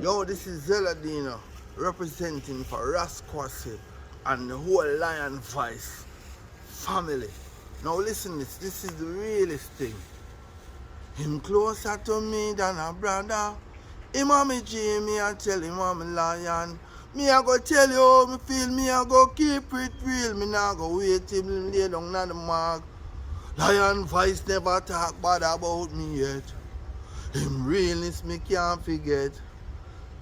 Yo, this is Zeladina representing for Ras Tafari and the whole Lion Voice family. Now listen this is the realest thing. Him closer to me than a brother. Him a me Jimmy, I tell him I'm a lion. Me I go tell you how me feel, me I go keep it real. Me nah go wait till him lay down on the mark. Lion Voice never talk bad about me yet. Him realness me can't forget.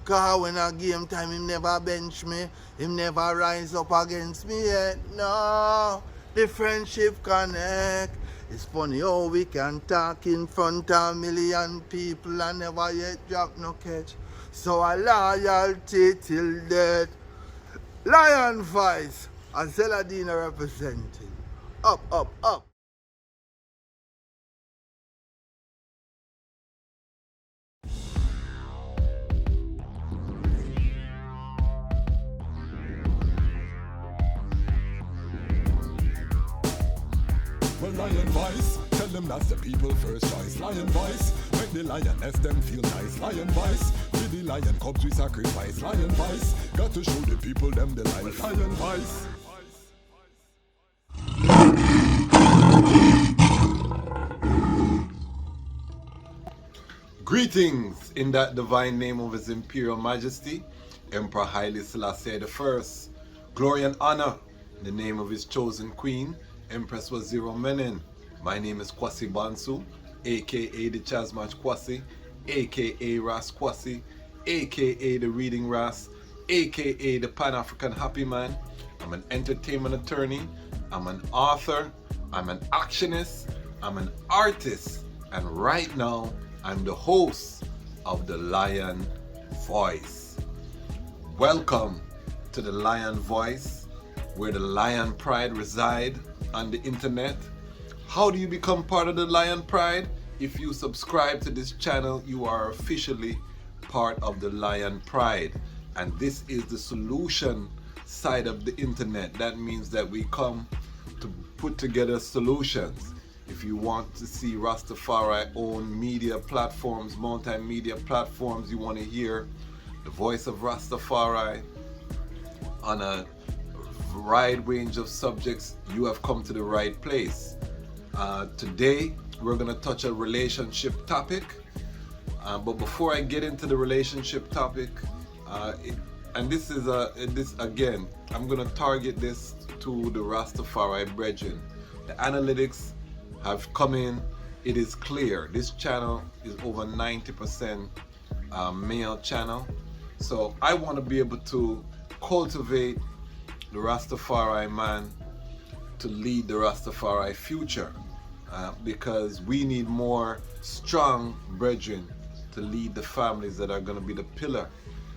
Cause when a game time him never bench me, him never rise up against me yet. No, the friendship connect. It's funny how we can talk in front of a million people and never yet drop no catch. So a loyalty till death. Lion Voice, and Zeladina representing. Up, up, up. Well, Lion Voice, tell them that's the people first choice. Lion Voice, make the lioness them feel nice. Lion Voice, with the lion cubs we sacrifice. Lion Voice, got to show the people them the life. Lion Voice. Greetings in that divine name of His Imperial Majesty, Emperor Haile Selassie I. Glory and honor in the name of His chosen Queen, Empress Waziri Menen. My name is Kwasi Bansu, aka the Chasmach Kwasi, aka Ras Kwasi, aka the Reading Ras, aka the Pan-African Happy Man. I'm an entertainment attorney, I'm an author, I'm an actionist, I'm an artist, and right now I'm the host of the Lion Voice. Welcome to the Lion Voice, where the Lion Pride reside on the internet. How do you become part of the Lion Pride? If you subscribe to this channel, you are officially part of the Lion Pride. And this is the solution side of the internet. That means that we come to put together solutions. If you want to see Rastafari own media platforms, multimedia platforms, you want to hear the voice of Rastafari on a wide range of subjects, you have come to the right place. Today we're going to touch a relationship topic, but before I get into the relationship topic, this again, I'm going to target this to the Rastafari brethren. The analytics have come in. It is clear this channel is over 90% male channel, so I want to be able to cultivate the Rastafari man to lead the Rastafari future, because we need more strong brethren to lead the families that are going to be the pillar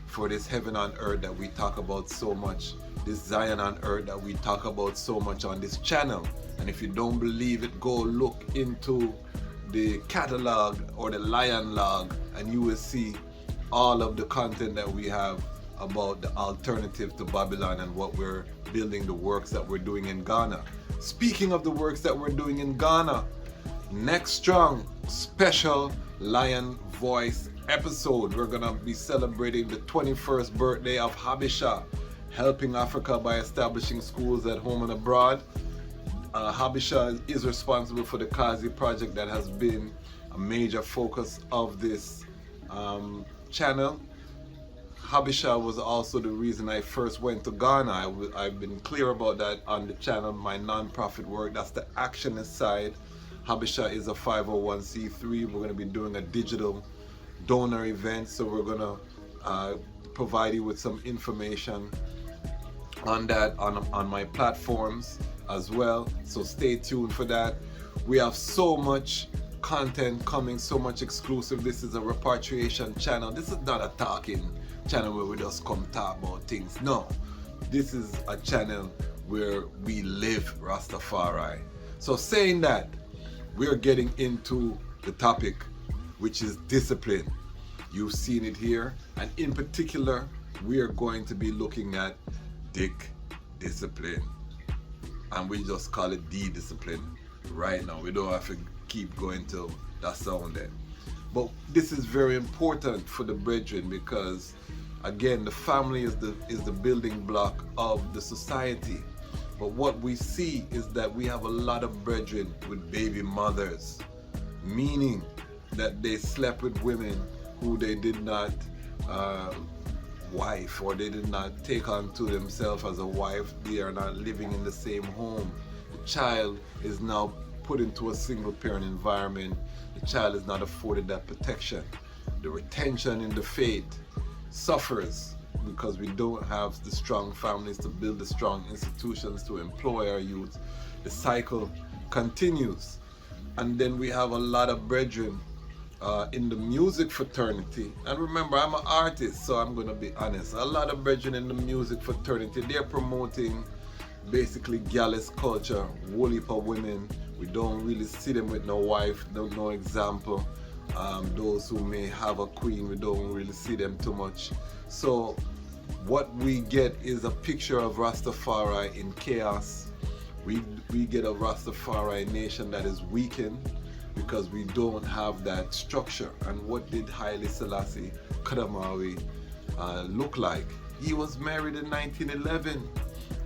for this heaven on earth that we talk about so much, this Zion on earth that we talk about so much on this channel. And if you don't believe it, go look into the catalog or the Lion log and you will see all of the content that we have about the alternative to Babylon and what we're building, the works that we're doing in Ghana. Speaking of the works that we're doing in Ghana, next strong special Lion Voice episode, we're gonna be celebrating the 21st birthday of Habisha, helping Africa by establishing schools at home and abroad. Habisha is responsible for the Kazi project that has been a major focus of this channel. Habisha was also the reason I first went to Ghana. I've been clear about that on the channel, my non-profit work. That's the Actionist side. Habisha is a 501c3. We're going to be doing a digital donor event, so we're going to provide you with some information on that on my platforms as well. So stay tuned for that. We have so much content coming, so much exclusive. This is a repatriation channel. This is not a talking channel where we just come talk about things. No, this is a channel where we live Rastafari. So saying that, we're getting into the topic, which is discipline. You've seen it here, and in particular we are going to be looking at discipline, and we just call it D discipline right now. We don't have to keep going to that sound then. But this is very important for the brethren because, again, the family is the building block of the society. But what we see is that we have a lot of brethren with baby mothers, meaning that they slept with women who they did not wife, or they did not take on to themselves as a wife. They are not living in the same home. The child is now put into a single parent environment. The child is not afforded that protection. The retention in the faith suffers because we don't have the strong families to build the strong institutions to employ our youth. The cycle continues. And then we have a lot of brethren in the music fraternity. And remember, I'm an artist, so I'm going to be honest. A lot of brethren in the music fraternity, they're promoting basically gallus culture, whole heap of women. We don't really see them with no wife, no example. Those who may have a queen, we don't really see them too much. So what we get is a picture of Rastafari in chaos. We get a Rastafari nation that is weakened because we don't have that structure. And what did Haile Selassie Kadamawi look like? He was married in 1911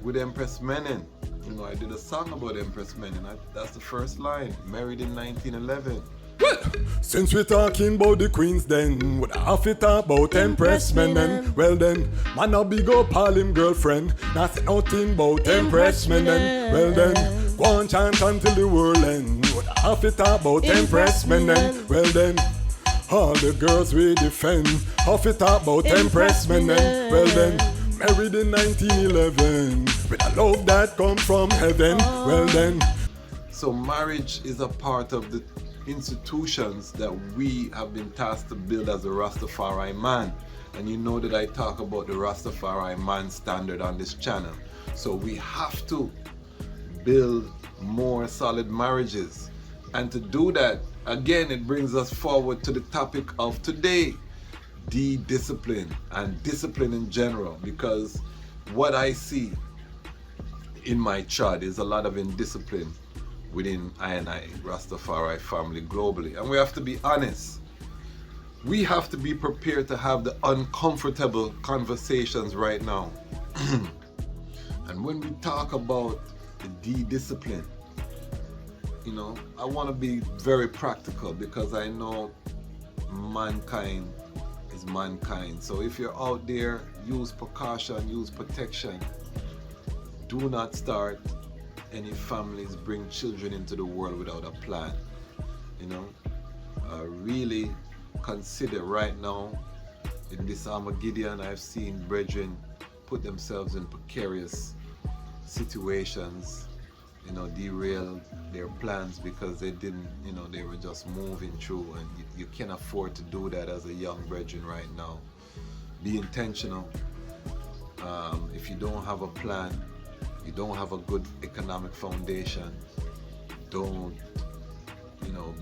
with Empress Menen. You know, I did a song about Empress Menen. That's the first line. Married in 1911. Well, since we're talking about the queens then, would I have to talk about Empress Menen? Well then, man a big up all him girlfriend, not say nothing about Empress Menen. Well then, go on chant until the world end. Would I have to talk about Empress Menen? Well then, all the girls we defend, have to talk about Empress Menen. Well then, married in 1911, with a love that comes from heaven. Well then, so marriage is a part of the institutions that we have been tasked to build as a Rastafari man. And you know that I talk about the Rastafari man standard on this channel. So we have to build more solid marriages. And to do that, again, it brings us forward to the topic of today, discipline and discipline in general, because what I see in my chart is a lot of indiscipline within I Rastafari family globally. And we have to be honest. We have to be prepared to have the uncomfortable conversations right now. And when we talk about the discipline, you know, I want to be very practical because I know mankind is mankind. So if you're out there, use precaution, use protection. Do not start any families bring children into the world without a plan. You know, really consider right now in this Armageddon, I've seen brethren put themselves in precarious situations, you know, derail their plans because they didn't, you know, they were just moving through, and you can't afford to do that as a young brethren right now. Be intentional. If you don't have a plan, you don't have a good economic foundation, don't, you know,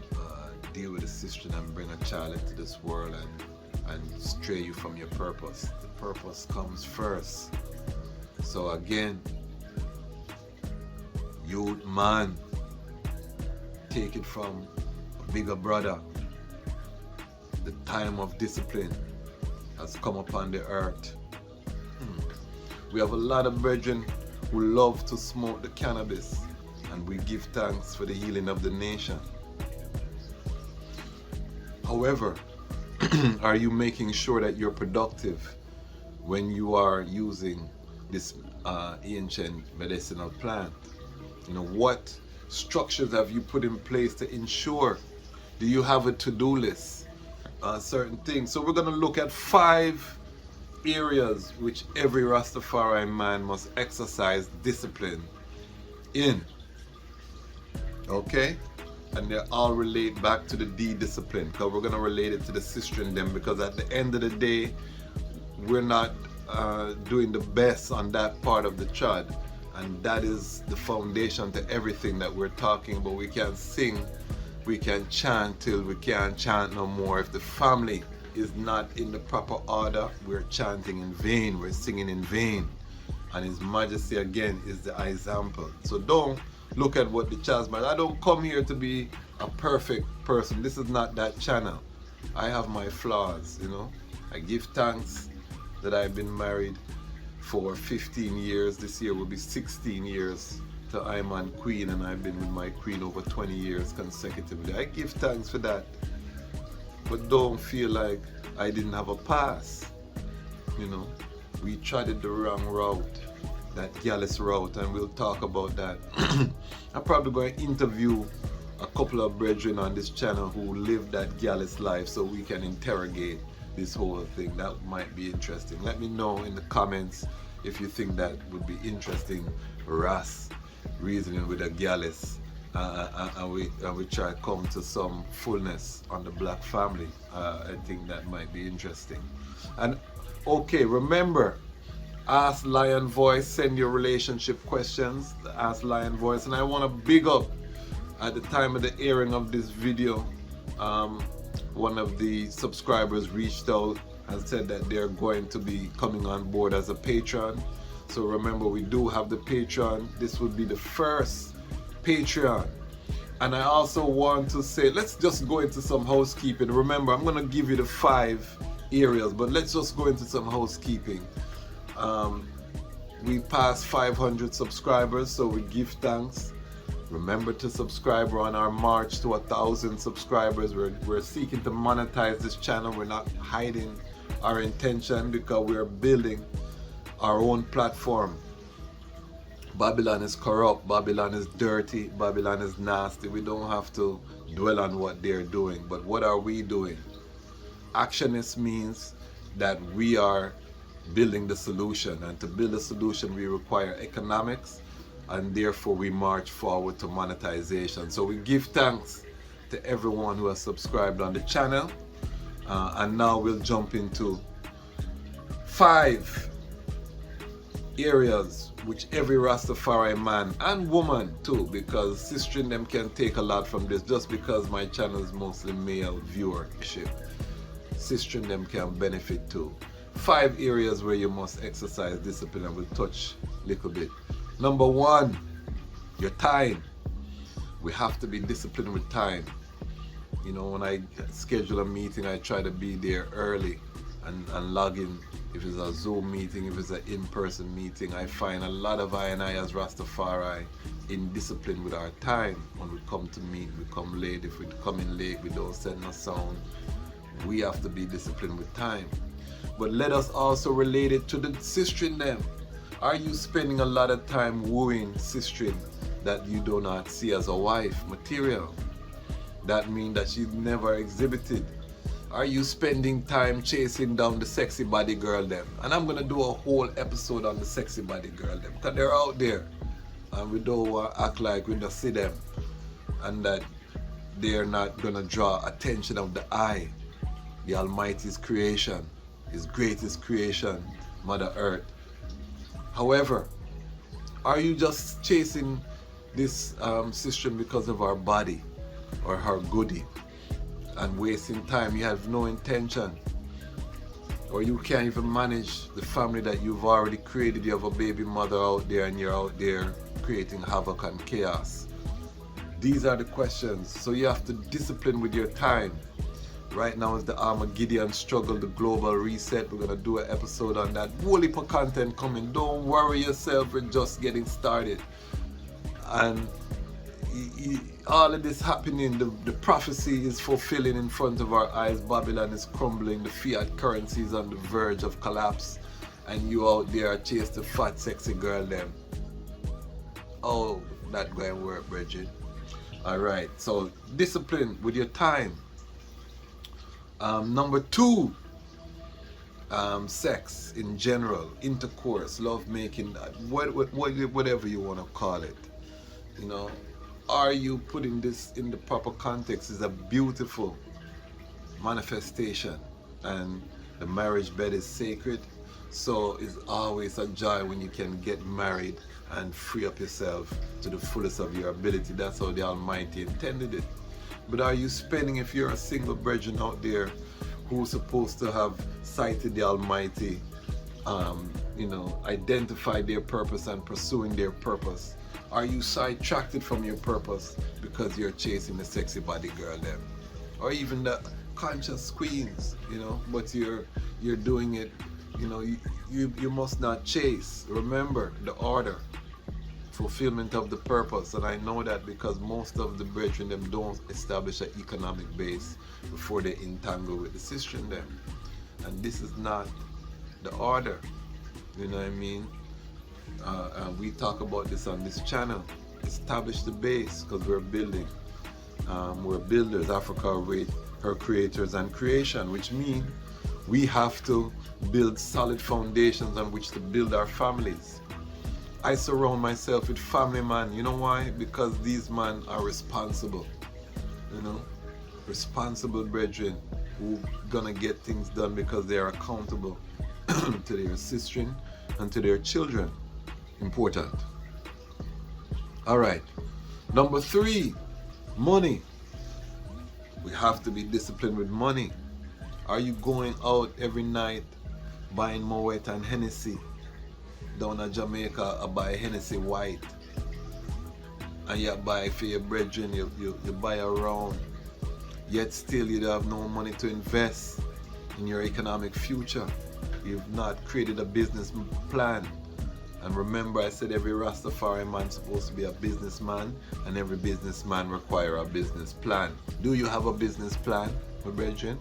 deal with the system and bring a child into this world and stray you from your purpose. The purpose comes first. So again, youth man, take it from a bigger brother. The time of discipline has come upon the earth. We have a lot of brethren who love to smoke the cannabis, and we give thanks for the healing of the nation. However, are you making sure that you're productive when you are using this ancient medicinal plant? You know, what structures have you put in place to ensure? Do you have a to-do list? Certain things. So we're going to look at 5 areas which every Rastafari man must exercise discipline in. Okay? And they all relate back to the discipline, because we're going to relate it to the sister in them, because at the end of the day, we're not doing the best on that part of the chart, and that is the foundation to everything that we're talking about. We can sing, we can chant till we can't chant no more. If the family is not in the proper order, we're chanting in vain, we're singing in vain. And His Majesty again is the example. So don't look at what the channel's about. I don't come here to be a perfect person. This is not that channel. I have my flaws, you know. I give thanks that I've been married for 15 years. This year will be 16 years to Iman Queen, and I've been with my queen over 20 years consecutively. I give thanks for that. But don't feel like I didn't have a past. You know, we treaded the wrong route, that gallus route, and we'll talk about that. I'm probably going to interview a couple of brethren on this channel who live that gallus life so we can interrogate this whole thing. That might be interesting. Let me know in the comments if you think that would be interesting. Ras reasoning with a gallus, and we try to come to some fullness on the black family. I think that might be interesting. And okay, remember, Ask Lion Voice, send your relationship questions, Ask Lion Voice. And I want to big up, at the time of the airing of this video, one of the subscribers reached out and said that they're going to be coming on board as a patron. So remember, we do have the Patreon. This would be the first Patreon. And I also want to say, let's just go into some housekeeping. Remember, I'm going to give you the 5 areas, but let's just go into some housekeeping. We passed 500 subscribers, so we give thanks. Remember to subscribe. We're on our march to 1,000 subscribers. We're seeking to monetize this channel. We're not hiding our intention because we're building our own platform. Babylon is corrupt, Babylon is dirty, Babylon is nasty. We don't have to dwell on what they're doing, but what are we doing? Actionist means that we are building the solution, and to build a solution we require economics, and therefore we march forward to monetization. So we give thanks to everyone who has subscribed on the channel, and now we'll jump into 5 areas which every Rastafari man and woman too, because sister in them can take a lot from this. Just because my channel is mostly male viewership, sister in them can benefit too. 5 areas where you must exercise discipline, and we'll touch a little bit. Number 1, your time. We have to be disciplined with time. You know, when I schedule a meeting, I try to be there early and log in. If it's a Zoom meeting, if it's an in-person meeting, I find a lot of I as Rastafari in discipline with our time. When we come to meet, we come late. If we come in late, we don't send no sound. We have to be disciplined with time. But let us also relate it to the sister in them. Are you spending a lot of time wooing sister that you do not see as a wife material? That means that she's never exhibited. Are you spending time chasing down the sexy body girl them? And I'm gonna do a whole episode on the sexy body girl them, because they're out there and we don't want to act like we don't see them, and that they're not gonna draw attention of the eye. The Almighty's creation, His greatest creation, Mother Earth. However, are you just chasing this sister because of her body or her goodie and wasting time? You have no intention, or you can't even manage the family that you've already created. You have a baby mother out there and you're out there creating havoc and chaos. These are the questions. So you have to discipline with your time. Right now is the Armageddon struggle, the global reset. We're going to do an episode on that. Whole heap of content coming. Don't worry yourself, we're just getting started. And all of this happening, the prophecy is fulfilling in front of our eyes. Babylon is crumbling, the fiat currency is on the verge of collapse, and you out there chase the fat sexy girl them. Oh, that going to work, Bridget. Alright, so discipline with your time. Number 2, sex in general, intercourse, love making, whatever you want to call it. You know, are you putting this in the proper context? Is a beautiful manifestation, and the marriage bed is sacred. So it's always a joy when you can get married and free up yourself to the fullest of your ability. That's how the Almighty intended it. But are you spending, if you're a single brethren out there who's supposed to have sighted the Almighty, you know, identified their purpose and pursuing their purpose, Are you sidetracked from your purpose because you're chasing the sexy body girl them? Or even the conscious queens, you know, but you're doing it, you know, you must not chase. Remember the order, fulfillment of the purpose. And I know that because most of the brethren them don't establish an economic base before they entangle with the sister in them. And this is not the order, you know what I mean? We talk about this on this channel. Establish the base, because we're building. We're builders. Africa, her creators and creation, which means we have to build solid foundations on which to build our families. I surround myself with family man. You know why? Because these men are responsible. You know, responsible brethren who gonna get things done because they are accountable to their sistering and to their children. Important. All right. Number 3, money. We have to be disciplined with money. Are you going out every night buying Moet and Hennessy? Down in Jamaica, I buy Hennessy white. And you buy for your brethren, you buy around. Yet still you have no money to invest in your economic future. You've not created a business plan. And remember, I said every Rastafari man is supposed to be a businessman, and every businessman requires a business plan. Do you have a business plan, my brethren?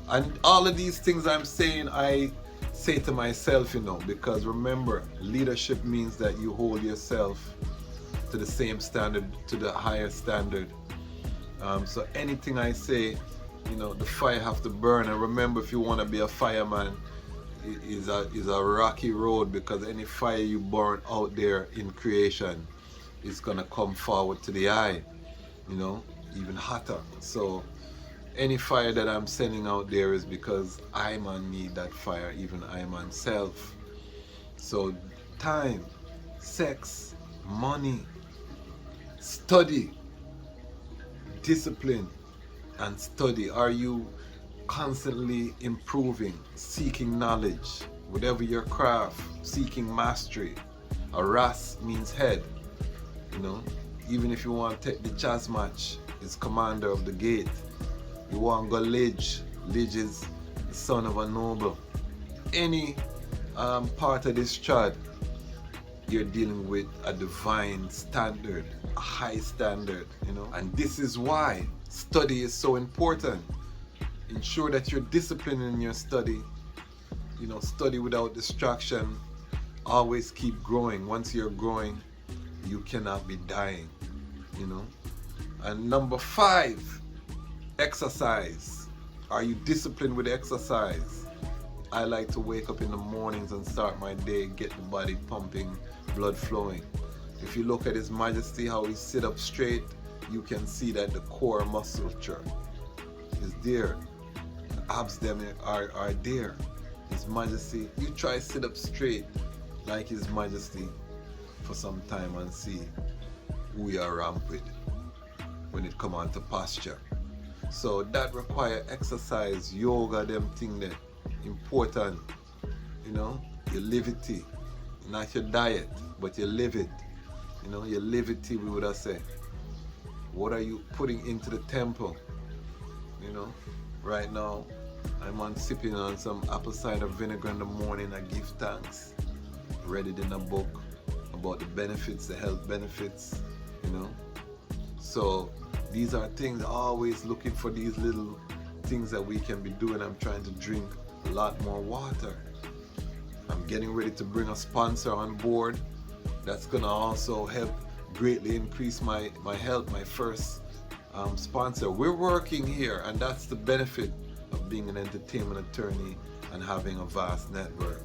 And all of these things I'm saying, I say to myself, you know, because remember, leadership means that you hold yourself to the same standard, to the higher standard. So anything I say, you know, the fire have to burn. And remember, if you want to be a fireman, is a rocky road, because any fire you burn out there in creation is gonna come forward to the eye, you know, even hotter. So any fire that I'm sending out there is because I man need that fire, even I man self. So time, sex, money, study, discipline, and study. Are you constantly improving, seeking knowledge, whatever your craft, seeking mastery? A Ras means head, you know. Even if you want to take the chess match, it's commander of the gate. You want to go Lidge is the son of a noble. Any part of this trad, you're dealing with a divine standard, a high standard, you know. And this is why study is so important. Ensure that you're disciplined in your study. You know, study without distraction. Always keep growing. Once you're growing, you cannot be dying, you know. And number 5, exercise. Are you disciplined with exercise? I like to wake up in the mornings and start my day, get the body pumping, blood flowing. If you look at His Majesty, how he sit up straight, you can see that the core musculature is there. The abs them are there. His Majesty, you try sit up straight like His Majesty for some time and see who you are ramp with when it come on to posture. So that require exercise, yoga, them thing that important, you know, your livity, not your diet, but your live it, you know, your livity, we would have said. What are you putting into the temple? You know, right now I'm sipping on some apple cider vinegar in the morning. I give thanks. Read it in a book about the benefits, the health benefits, you know. So these are things, always looking for these little things that we can be doing. I'm trying to drink a lot more water. I'm getting ready to bring a sponsor on board that's gonna also help greatly increase my health, my first sponsor. We're working here, and that's the benefit of being an entertainment attorney and having a vast network.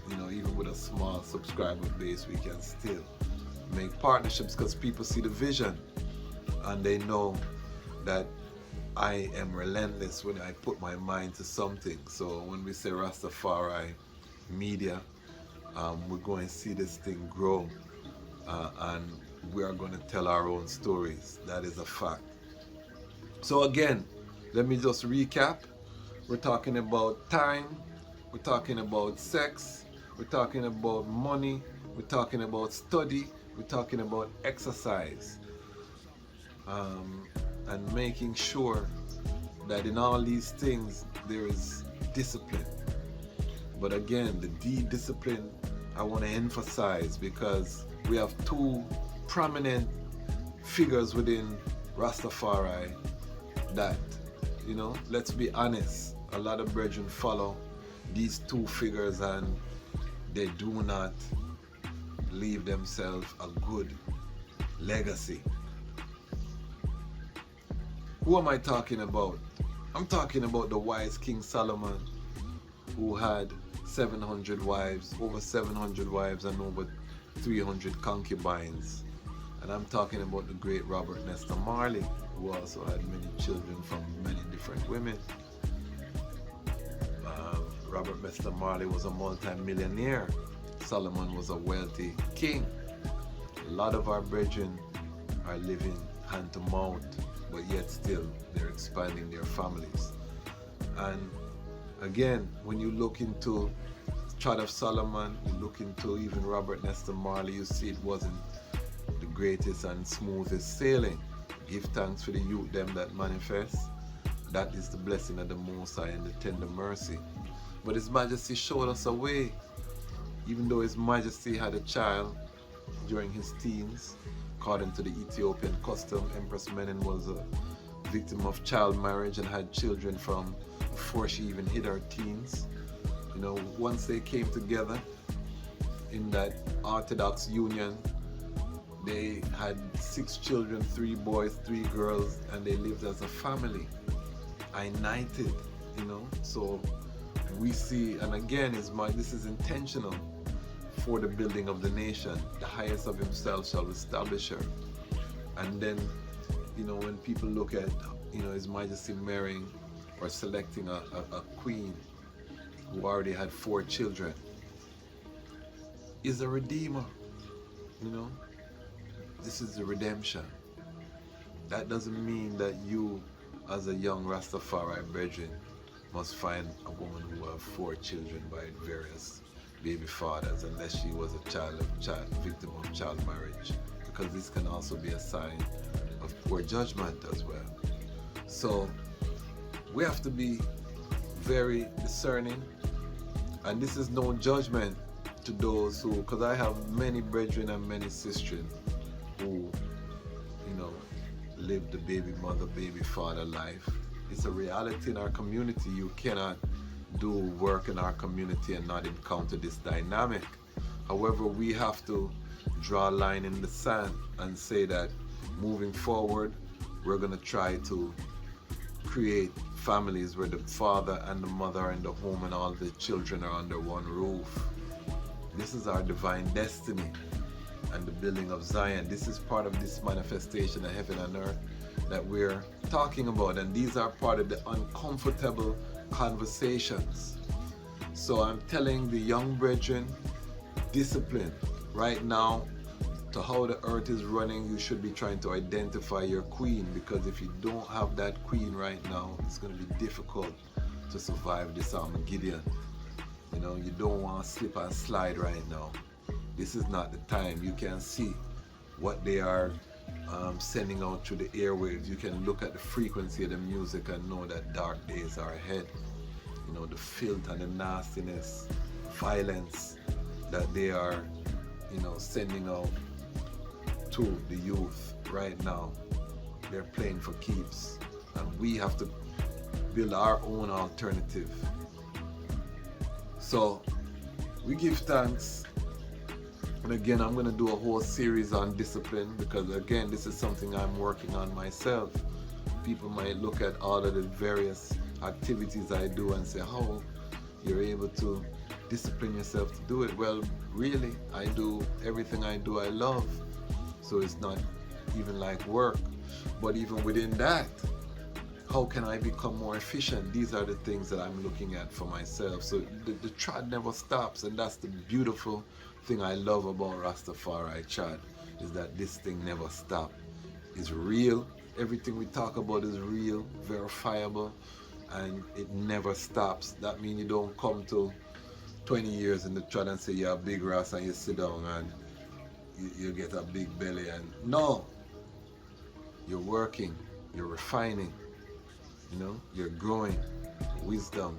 You know, even with a small subscriber base, we can still make partnerships because people see the vision and they know that I am relentless when I put my mind to something. So when we say Rastafari Media, we're going to see this thing grow, and we are going to tell our own stories. That is a fact. So again, let me just recap. We're talking about time, we're talking about sex, we're talking about money, we're talking about study, we're talking about exercise, and making sure that in all these things there is discipline. But again, the D discipline I want to emphasize, because we have two prominent figures within Rastafari that, let's be honest, a lot of brethren follow these two figures and they do not leave themselves a good legacy. Who am I talking about? I'm talking about the wise King Solomon, who had 700 wives, over 700 wives, and over 300 concubines. And I'm talking about the great Robert Nesta Marley, who also had many children from many different women. Robert Nesta Marley was a multi-millionaire. Solomon was a wealthy king. A lot of our brethren are living hand to mouth, but yet still they're expanding their families. And again, when you look into Chart of Solomon, you look into even Robert Nesta Marley, you see it wasn't the greatest and smoothest sailing. Give thanks for the youth them that manifest. That is the blessing of the Most High and the tender mercy. But His Majesty showed us a way. Even though His Majesty had a child during his teens, according to the Ethiopian custom, Empress Menen was a victim of child marriage and had children from before she even hit her teens. Once they came together in that Orthodox union, they had 6 children, 3 boys, 3 girls, and they lived as a family, united, So we see, and again, this is intentional for the building of the nation. The highest of himself shall establish her. And then, when people look at, His Majesty marrying or selecting a queen who already had 4 children, is a redeemer. This is the redemption. That doesn't mean that you, as a young Rastafari brethren, must find a woman who have 4 children by various baby fathers, unless she was a victim of child marriage, because this can also be a sign of poor judgment as well. So we have to be very discerning, and this is no judgment to those who, because I have many brethren and many sisters who, live the baby mother, baby father life. It's a reality in our community. You cannot do work in our community and not encounter this dynamic. However, we have to draw a line in the sand and say that moving forward, we're going to try to create families where the father and the mother are in the home and all the children are under one roof. This is our divine destiny and the building of Zion. This is part of this manifestation of heaven and earth that we're talking about, and these are part of the uncomfortable conversations. So I'm telling the young brethren, discipline. Right now, to how the earth is running, you should be trying to identify your queen, because if you don't have that queen right now, it's going to be difficult to survive this Armageddon. You don't want to slip and slide right now. This is not the time. You can see what they are sending out through the airwaves. You can look at the frequency of the music and know that dark days are ahead. The filth and the nastiness, violence that they are, sending out to the youth right now. They're playing for keeps, and we have to build our own alternative. So we give thanks. And again, I'm going to do a whole series on discipline, because again, this is something I'm working on myself. People might look at all of the various activities I do and say, how you're able to discipline yourself to do it. Well, really, I do everything I do I love. So it's not even like work. But even within that, how can I become more efficient? These are the things that I'm looking at for myself. So the trad never stops, and that's the beautiful thing I love about Rastafari trad, is that this thing never stops. It's real. Everything we talk about is real, verifiable, and it never stops. That means you don't come to 20 years in the trad and say you're a big Ras and you sit down and you get a big belly. And no, you're working, you're refining, you know, you're growing, wisdom.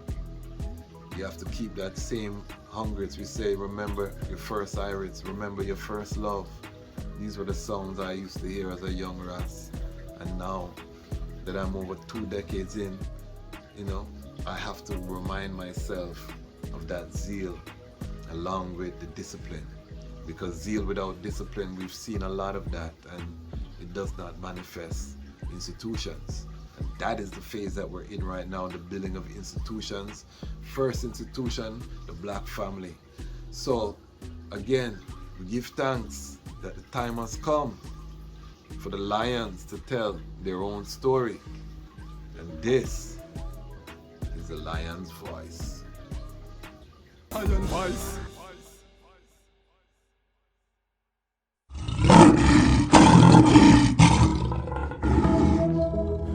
You have to keep that same hunger. As we say, remember your first iris, remember your first love. These were the songs I used to hear as a young Ras. And now that I'm over 2 decades in, you know, I have to remind myself of that zeal along with the discipline. Because zeal without discipline, we've seen a lot of that, and it does not manifest institutions. And that is the phase that we're in right now, the building of institutions. First institution, the black family. So again, we give thanks that the time has come for the lions to tell their own story. And this is the lion's voice. Lion voice.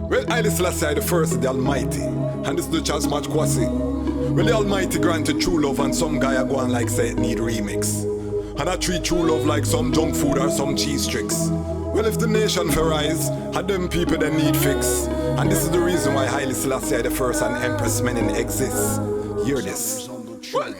Well, Haile Selassie the first, the Almighty, and this is the Charles Match Kwasi. Well, the Almighty granted true love, and some guy a go on like say it need remix. And I treat true love like some junk food or some cheese tricks. Well, if the nation for rise, had them people that need fix. And this is the reason why Haile Selassie the first and Empress Menen exists. Hear this. Well,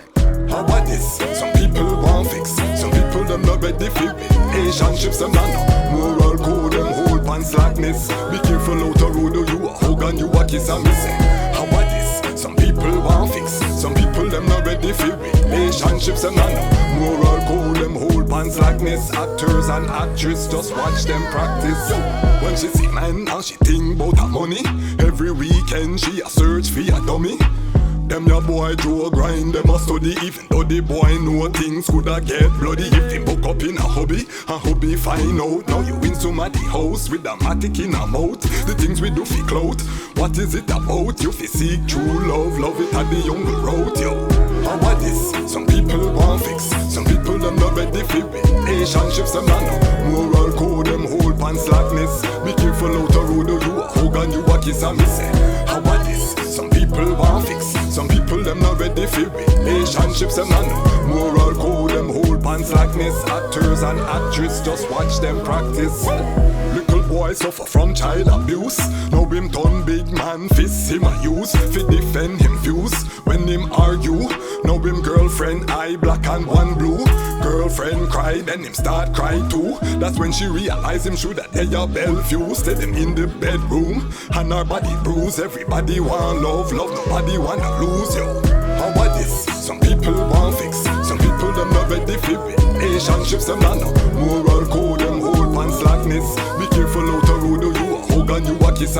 how about this? Some people want fix. Some people them not ready for relationships. Them not know moral code, them hold pan slackness. Be careful out the road, you a hug and you a kiss and me say. How about this? Some people want fix. Some people them not ready for relationships. Them not know moral code, them hold pan slackness. Actors and actresses just watch them practice. When she see man, now she think about her money. Every weekend she a search for a dummy. Them your boy Joe grind, them a study. Even though the boy know things coulda get bloody. If him book up in a hobby find out. Now you in somebody house with a matic in a mouth. The things we do fi clout, what is it about? You fi seek true love, love it at the younger road, yo. How about this? Some people want fix. Some people them not ready for relationships. Them not know moral code, them hold pan slackness. Be careful out the road, you a hug and you a kiss and me say. How about this? Some people want fix. Some people them not ready for relationships. Them not know moral code, them hold pan slackness. Actors and actresses just watch them practice. Little boy suffer from child abuse. Now him turn big man fist him a use fi defend him views. When him argue, now him girlfriend eye black and one blue. Girlfriend cry, then him start cry too. That's when she realize him should have a Bellevue. Stay them in the bedroom and her body bruise. Everybody want love, nobody wanna lose, yo. How about this? Some people want fix. Some people them not ready for relationships. Them not know moral code, them hold pan slackness. Be careful out the road, you a hug and you a kiss.